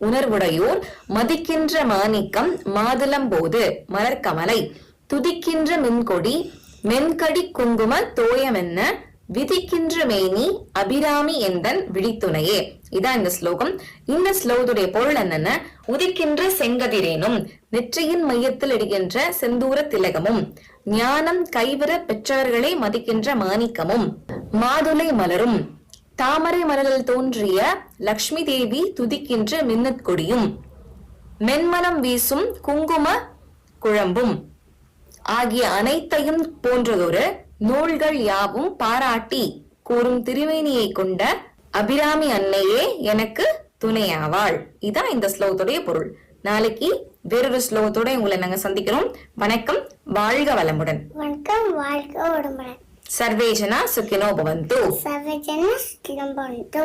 உணர்வுடையோர் மதிக்கின்ற மாணிக்கம் மாதுளம்போது மலர்கமலை துதிக்கின்ற மின்கொடி மென்கடி குங்கும தோயமென்ன விதிக்கின்ற மேனி அபிராமி எந்தன் விழித்துணையே. இதான் இந்த ஸ்லோகம். இந்த ஸ்லோகத்துடைய பொருள் என்னன்னா, உதிக்கின்ற செங்கதிரேனும் நெற்றியின் மையத்தில் இடுகின்ற செந்தூர திலகமும் ஞானம் கைவர பெற்றவர்களை மதிக்கின்ற மாணிக்கமும் மாதுளை மலரும் தாமரை மலரில் தோன்றிய லக்ஷ்மி தேவி துதிக்கின்ற மின்னற்கொடியும் மென்மனம் வீசும் குங்கும குழம்பும் ஆகிய அனைத்தையும் போன்றதொரு நூல்கள் யாவும் பாராட்டி கூறும் திருவேணியை கொண்ட அபிராமி அன்னையே எனக்கு துணையாவாள். இதான் இந்த ஸ்லோகத்துடைய பொருள். நாளைக்கு வேறொரு ஸ்லோகத்தோட உங்களை நாங்க சந்திக்கிறோம். வணக்கம், வாழ்க வளமுடன். வணக்கம், வாழ்க வளமுடன். சர்வே ஜனா சுகினோ பவந்து. சர்வே ஜனா சுகினோ பவந்து.